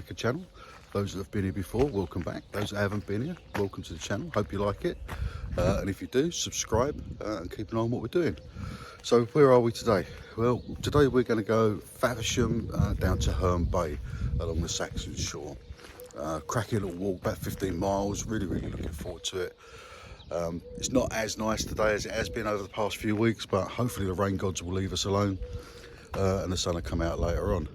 Hiker channel. Those that have been here before, welcome back. Those that haven't been here, welcome to the channel. Hope you like it. And if you do, subscribe and keep an eye on what we're doing. So where are we today? Well, today we're going to go Faversham down to Herne Bay along the Saxon Shore. Cracking little walk, about 15 miles. Really looking forward to it. It's not as nice today as it has been over the past few weeks, but hopefully the rain gods will leave us alone and the sun will come out later on.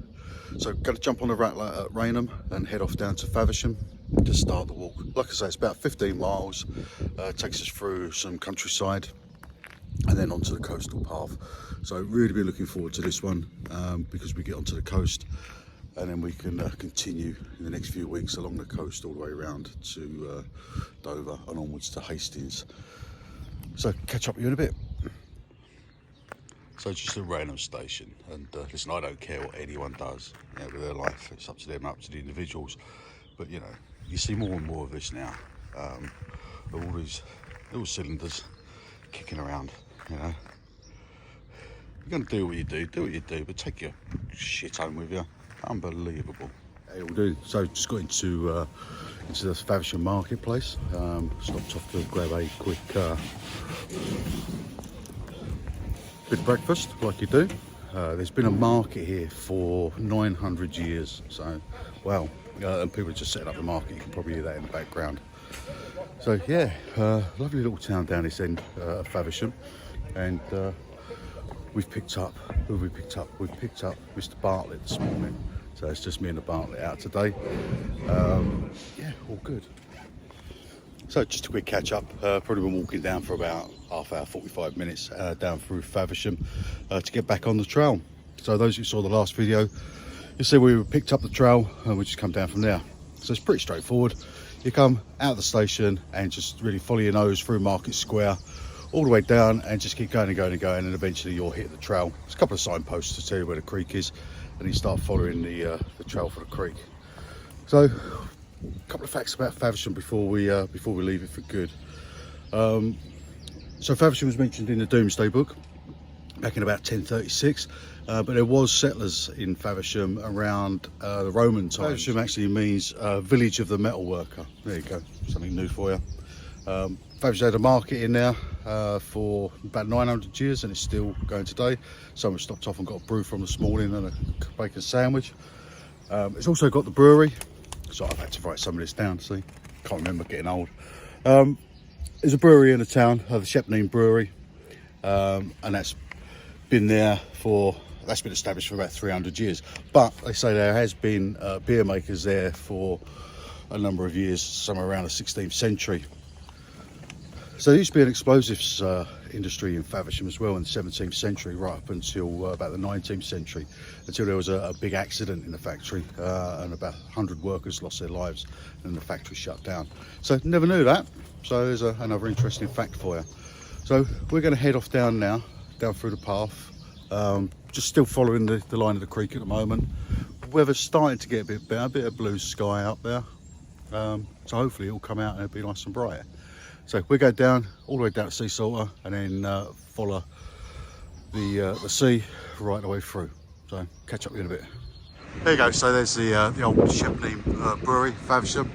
So going to jump on the rattler at Rainham and head off down to Faversham to start the walk. Like I say, it's about 15 miles, takes us through some countryside and then onto the coastal path. So really be looking forward to this one because we get onto the coast and then we can continue in the next few weeks along the coast all the way around to Dover and onwards to Hastings. So catch up with you in a bit. So just a Rainham station, and listen, I don't care what anyone does, you know, with their life. It's up to them, up to the individuals. But you know, you see more and more of this now. All these little cylinders kicking around. You know, you're going to do what you do, but take your shit home with you. Unbelievable. Hey, all do. So just got into the Faversham marketplace. Stopped off to grab a quick bit of breakfast, like you do. There's been a market here for 900 years. So, wow. And people are just setting up the market. You can probably hear that in the background. So yeah, lovely little town down this end of Faversham, and we've picked up. Who have we picked up? We've picked up Mr. Bartlett this morning. So it's just me and the Bartlett out today. Yeah, all good. So just a quick catch up. Probably been walking down for about half hour, 45 minutes down through Faversham to get back on the trail. So those who saw the last video, you see we picked up the trail and we just come down from there. So it's pretty straightforward. You come out of the station and just really follow your nose through Market Square all the way down and just keep going and eventually you'll hit the trail. There's a couple of signposts to tell you where the creek is and you start following the trail for the creek. So a couple of facts about Faversham before we leave it for good. So Faversham was mentioned in the Domesday Book back in about 1036, but there was settlers in Faversham around the Roman times. Faversham actually means village of the metal worker. There you go, something new for you. Faversham had a market in there for about 900 years and it's still going today. Someone stopped off and got a brew from this morning and a bacon sandwich. It's also got the brewery. So I've had to write some of this down, see? Can't remember, getting old. There's a brewery in the town, the Shepnine Brewery, and that's been established for about 300 years. But they say there has been beer makers there for a number of years, somewhere around the 16th century. So there used to be an explosives industry in Faversham as well in the 17th century, right up until about the 19th century, until there was a big accident in the factory and about 100 workers lost their lives and the factory shut down. So never knew that. So there's another interesting fact for you. So we're going to head off down now, down through the path, just still following the line of the creek at the moment. Weather's starting to get a bit better, a bit of blue sky up there. So hopefully it'll come out and it'll be nice and bright. So we go down, all the way down to Sea Salter and then follow the sea right the way through. So catch up with you in a bit. There you go, so there's the old Shepnine Brewery, Faversham.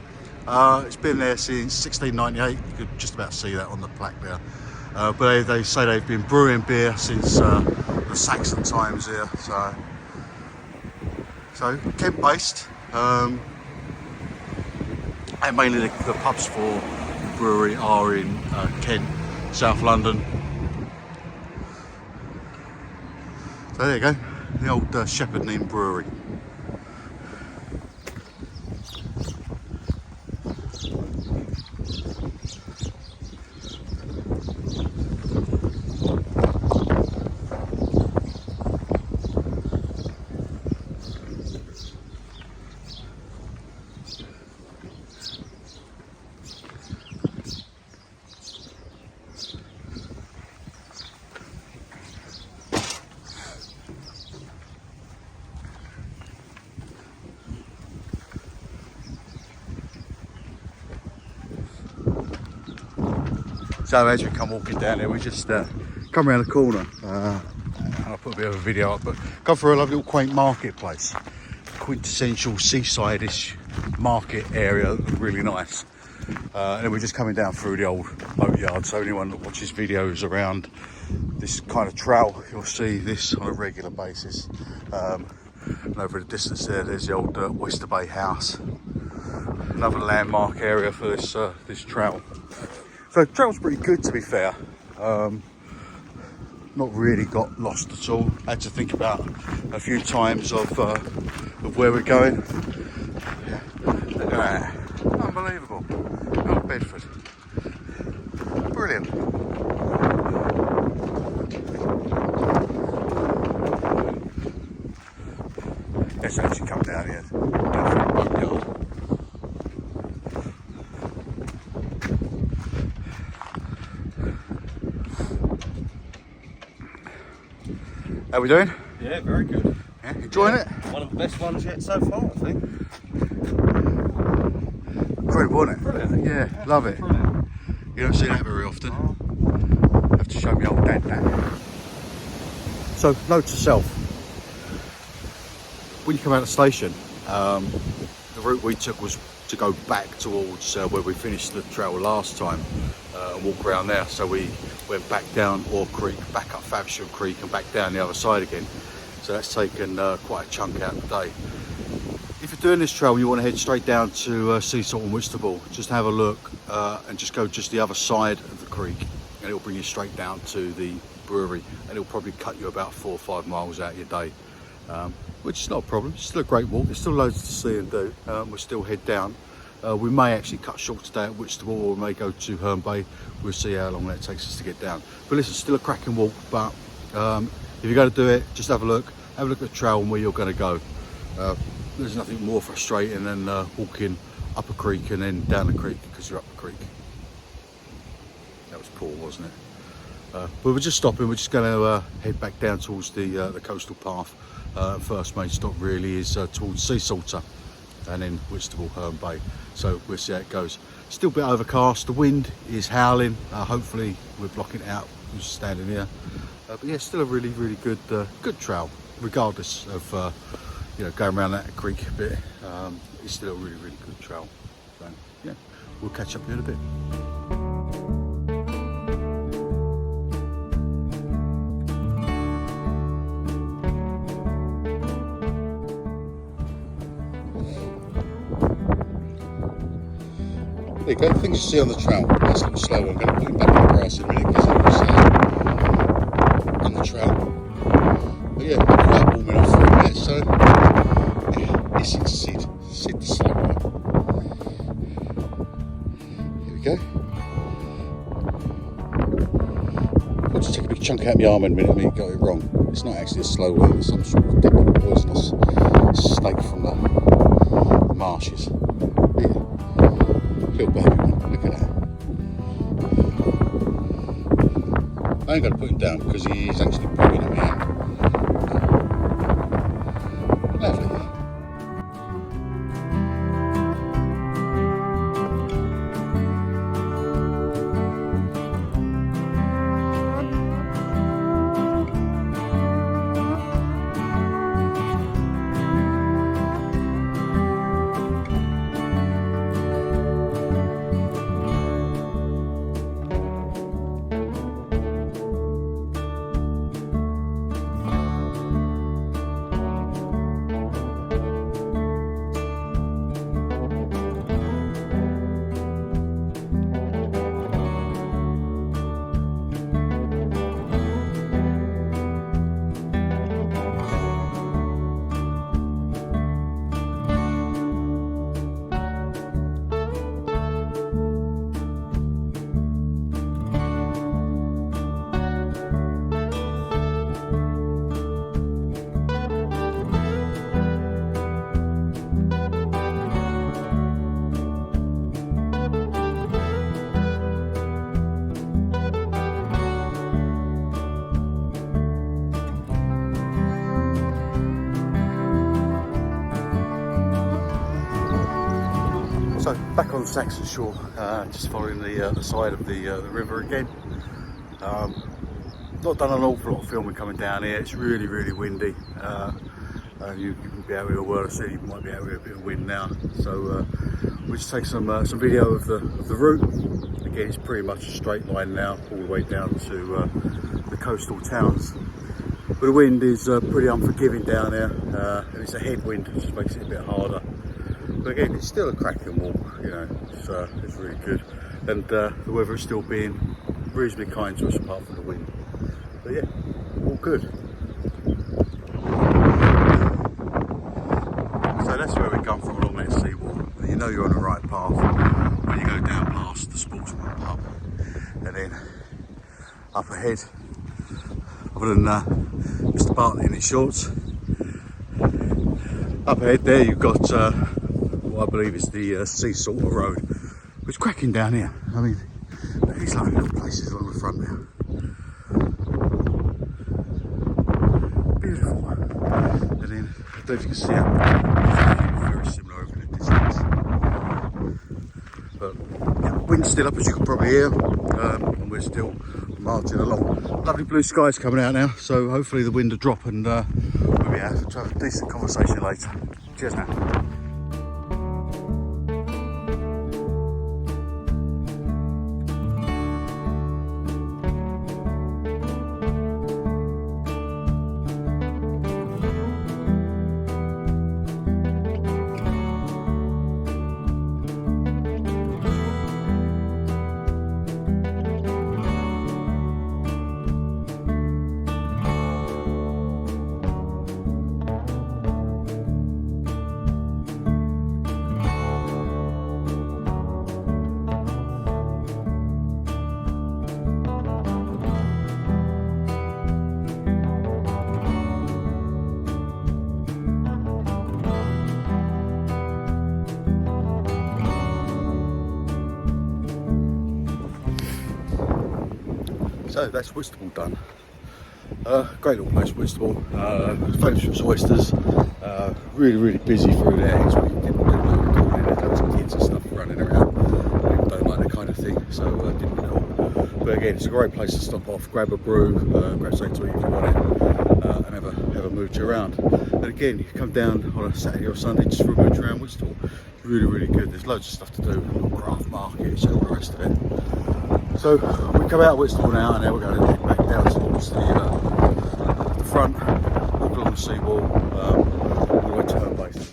It's been there since 1698, you could just about see that on the plaque there. But they say they've been brewing beer since the Saxon times here. So Kent based, and mainly the pubs for brewery are in Kent, South London. So there you go, the old Shepnine Brewery. So as we come walking down there, we just come around the corner. I'll put a bit of a video up, but come through a lovely little quaint marketplace. quintessential seaside-ish market area, really nice. And then we're just coming down through the old boat yard, so anyone that watches videos around this kind of trail, you'll see this on a regular basis. And over the distance there's the old Oyster Bay House, another landmark area for this trail. So the trail's pretty good, to be fair. Not really got lost at all. Had to think about a few times of where we're going. Yeah. Unbelievable. Oh, Bedford. Brilliant. Let's actually come down here. Down through the boat yard. How we doing? Yeah, very good. Yeah, enjoying it? One of the best ones yet so far, I think. Incredible, isn't it? Brilliant. Yeah, love it. Brilliant. You don't see that very often. Have to show me old dad that. So, note to self. When you come out of the station, the route we took was to go back towards where we finished the trail last time and walk around there. So we went back down Orr Creek, back up Faversham Creek and back down the other side again. So that's taken quite a chunk out of the day. If you're doing this trail, you want to head straight down to Sea Salt and Whitstable. Just have a look and just go just the other side of the creek, and it'll bring you straight down to the brewery, and it'll probably cut you about 4 or 5 miles out of your day, which is not a problem. It's still a great walk. There's still loads to see and do. We'll still head down. We may actually cut short today at Whitstable, or we may go to Herne Bay. We'll see how long that takes us to get down. But listen, still a cracking walk, but if you're going to do it, just have a look at the trail and where you're going to go. There's nothing more frustrating than walking up a creek and then down the creek because you're up the creek. That was poor, wasn't it? But we're just stopping. We're just going to head back down towards the coastal path. First main stop really is towards Sea Salter and then Whitstable, Herne Bay. So we'll see how it goes. Still a bit overcast. The wind is howling. Hopefully we're blocking it out. We're just standing here. But yeah, still a really, really good trail, regardless of going around that creek a bit. It's still a really, really good trail. So yeah, we'll catch up in a bit. There you go, things you see on the trail. That's a little slow. I'm going to put him back in the grass in a minute because it was on the trail. But yeah, quite warm enough for a minute, so yeah, it's in Sid the slow one. Here we go. I'll just take a big chunk out of my arm in a minute, I got it wrong. It's not actually a slow worm, it's some sort of deadly poisonous snake from the marshes. Yeah. Little baby one, look at that. I ain't got to put him down because he's actually pulling at me hand. Lovely. So back on Saxon Shore, just following the side of the river again. Not done an awful lot of filming coming down here. It's really, really windy. you will be out with a whirl of sea, you might be out with a bit of wind now. So we'll just take some video of the route. Again, it's pretty much a straight line now, all the way down to the coastal towns. But the wind is pretty unforgiving down there, and it's a headwind, which just makes it a bit harder. But again, it's still a cracking walk, you know, it's really good. And the weather is still being reasonably kind to us apart from the wind. But yeah, all good. So that's where we come from along that seawall. You know you're on the right path when you go down past the Sportsman pub. And then up ahead, other than Mr. Bartley in his shorts, up ahead there you've got what I believe is the Sea Salter Road, which is cracking down here. I mean, these lovely little places along the front there. Beautiful. And then, I don't know if you can see it, very similar over in the distance. But yeah, wind's still up, as you can probably hear, and we're still marching along. Lovely blue skies coming out now, so hopefully the wind will drop and we'll be able to have a decent conversation later. Cheers now. So that's Whitstable done. Great little place, Whitstable. Famous for its oysters. Really busy through there. It's really didn't do no recording. There's loads of kids and stuff running around. People don't like that kind of thing, so didn't record. But again, it's a great place to stop off, grab a brew, grab something to eat if you want it, and have a mooch around. And again, you come down on a Saturday or Sunday just for a mooch around Whitstable. Really good. There's loads of stuff to do. Craft markets and all the rest of it. So we come out of Whitstable now, and now we're going to head back down towards the front, walk along the seawall, all the way to Herne base.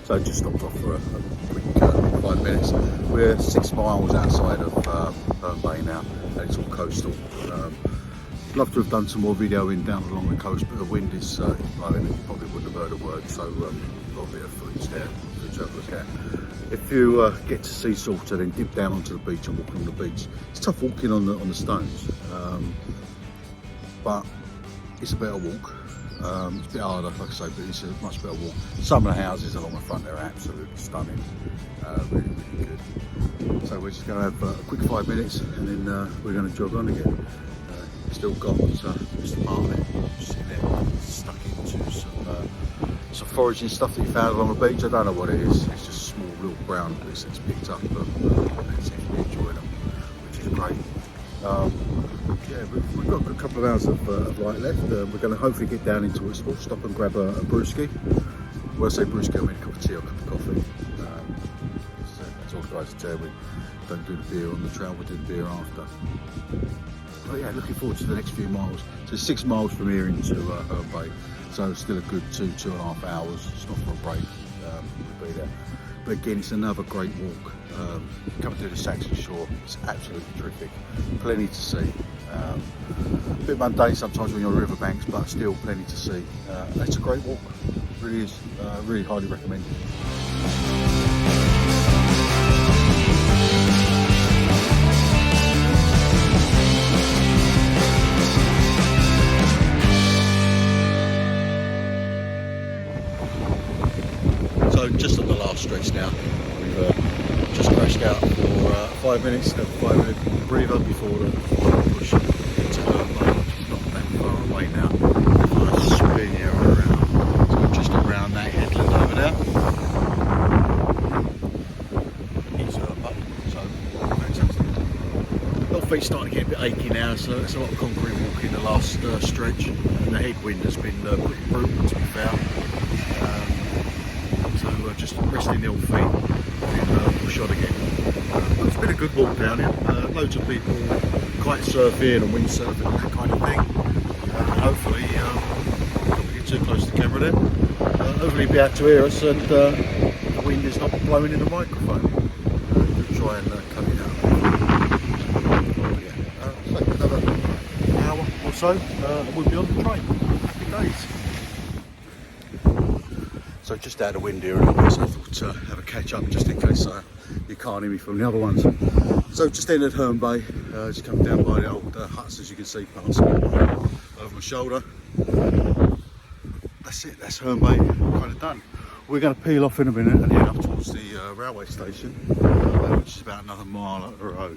So just stopped off for a quick 5 minutes. We're 6 miles outside of Herne Bay now, and it's all coastal. Love to have done some more videoing down along the coast, but the wind is blowing and you probably wouldn't have heard a word, so got a bit of footage there to have a look at. If you get to Sea Salter, then dip down onto the beach and walk along the beach. It's tough walking on the stones, but it's a better walk. It's a bit harder, like I say, but it's a much better walk. Some of the houses along the front there are absolutely stunning, really good. So we're just going to have a quick 5 minutes, and then we're going to jog on again. Still got Mr. Martin just sitting there stuck into some foraging stuff that he found along the beach. I don't know what it is. It's just small little brown bits that's picked up, but he seems to be enjoying them, which is great. Yeah, we've got a good couple of hours of light left. We're going to hopefully get down into Whitstable, stop and grab a brewski. When I say brewski, I mean a cup of tea or a cup of coffee. That's all the guys are saying. We don't do the beer on the trail, we do the beer after. But yeah, looking forward to the next few miles. So 6 miles from here into Herne Bay, so still a good 2.5 hours. Stop for a break. We'll be there. But again, it's another great walk. Coming through the Saxon Shore, it's absolutely terrific. Plenty to see. A bit mundane sometimes when you're on riverbanks, but still plenty to see. It's a great walk. It really is. Really highly recommended. So just on the last stretch now, we've just crashed out for 5 minutes, have a 5-minute breather before the push into Herne Bay, which is not that far away now. Nice spin here around. So we're just around that headland over there. It's Herne Bay, so fantastic. My feet starting to get a bit achy now, so it's a lot of concrete walking the last stretch, and the headwind has been pretty brutal to be fair. So just resting the old feet and push on again. It's been a good walk down here. Loads of people kite surfing and windsurfing and that kind of thing. Hopefully, don't get too close to the camera there. Hopefully you'll be able to hear us and the wind is not blowing in the microphone. We'll try and cut it out. So another hour or so, we'll be on the train. Happy days. So just out of the wind here a little bit, so I thought have a catch up just in case you can't hear me from the other ones. So just entered Herne Bay, just come down by the old huts as you can see past me, over my shoulder. That's it, that's Herne Bay kind of done. We're going to peel off in a minute and head up towards the railway station, which is about another mile up the road.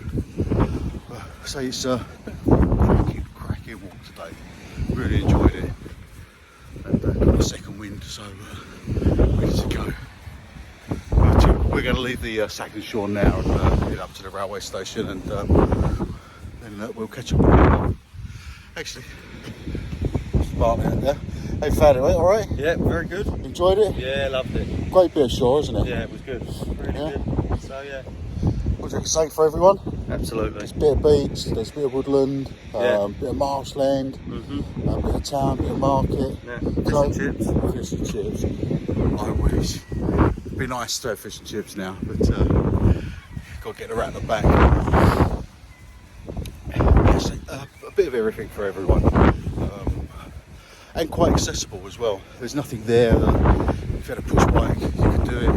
So it's a cracking walk today, really enjoyed it. And got a second wind, so ready to go. We're going to leave the Saxon Shore now and head up to the railway station, and then we'll catch up. Actually, Bartley out there. Hey, found it, all right? Yeah, very good. Enjoyed it? Yeah, loved it. Great bit of shore, isn't it? Yeah, it was good. Really good. So yeah. Was it safe for everyone? Absolutely. There's a bit of beach, there's a bit of woodland, Yeah. bit of marshland, a bit of town, bit of market. Yeah. Fish and chips. Fish and chips. I wish. It'd be nice to have fish and chips now, but got to get around the back. Yes, a bit of everything for everyone. And quite accessible as well. There's nothing there that if you had a push bike, you could do it.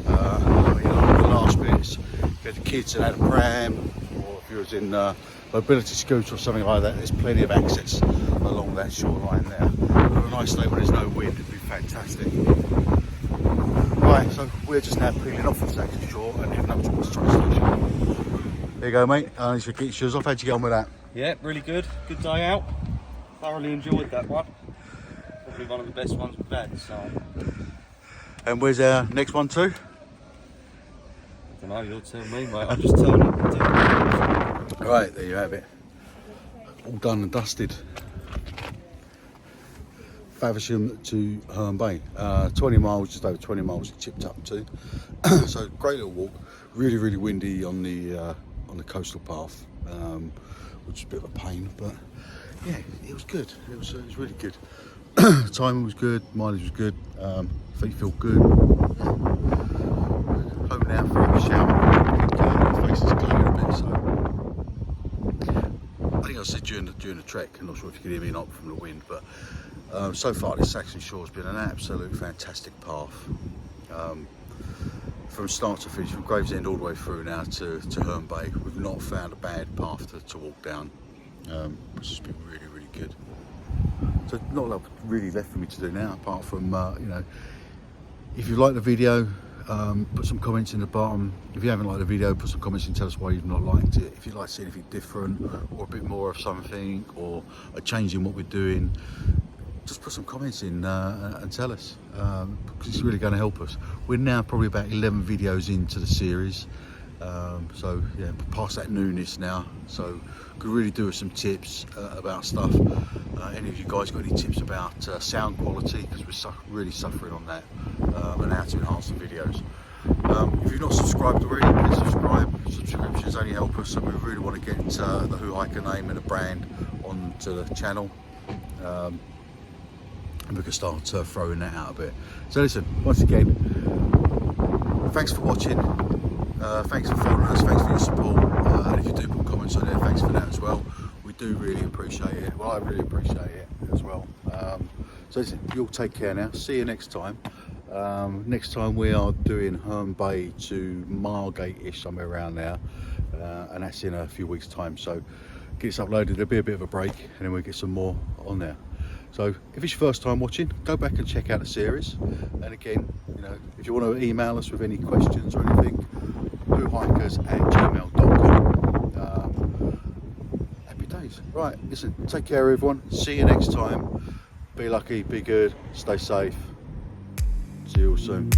The last bits, if you had the kids that had a pram, or if you was in mobility scooter or something like that, there's plenty of access along that shoreline there. On a nice day when there's no wind, it'd be fantastic. Right, so we're just now peeling off from Saxon Shore and heading up towards the train station. There you go, mate. You should get your shoes off. How'd you get on with that? Yeah, really good. Good day out. Thoroughly enjoyed that one. Probably one of the best ones we've had. So. And where's our next one too? I don't know, you'll tell me, mate. I'm just telling you. Right, there you have it. All done and dusted. Faversham to Herne Bay. 20 miles, just over 20 miles chipped up to. So great little walk. Really, really windy on the coastal path, which is a bit of a pain, but yeah, it was good. It was really good. Timing was good, mileage was good, feet feel good. Home now for a shower. The face is glowing a bit, so I think I said during the trek, I'm not sure if you can hear me or not from the wind, but so far this Saxon Shore has been an absolute fantastic path. From start to finish, from Gravesend all the way through now to Herne Bay, we've not found a bad path to walk down, which has been really, really good. So not a lot really left for me to do now, apart from if you like the video, put some comments in the bottom. If you haven't liked the video, put some comments and tell us why you've not liked it. If you'd like to see anything different, or a bit more of something, or a change in what we're doing, just put some comments in and tell us, because it's really going to help us. We're now probably about 11 videos into the series, so yeah, past that newness now, so could really do with some tips about stuff. Any of you guys got any tips about sound quality, because we're really suffering on that, and how to enhance the videos. If you've not subscribed already, please subscribe. Subscriptions only help us, and we really want to get the Who Hiker name and the brand onto the channel. And we can start throwing that out a bit. So listen, once again, thanks for watching, thanks for following us, thanks for your support, and if you do put comments on there, thanks for that as well. We do really appreciate it. Well, I really appreciate it as well. So listen, you'll take care now. See you next time. Next time we are doing Herne Bay to Margate-ish, somewhere around there, and that's in a few weeks' time. So get this uploaded, there'll be a bit of a break, and then we'll get some more on there. So if it's your first time watching, go back and check out the series. And again, if you want to email us with any questions or anything, whohikers@gmail.com. Happy days. Right, listen, take care everyone. See you next time. Be lucky, be good, stay safe. See you all soon.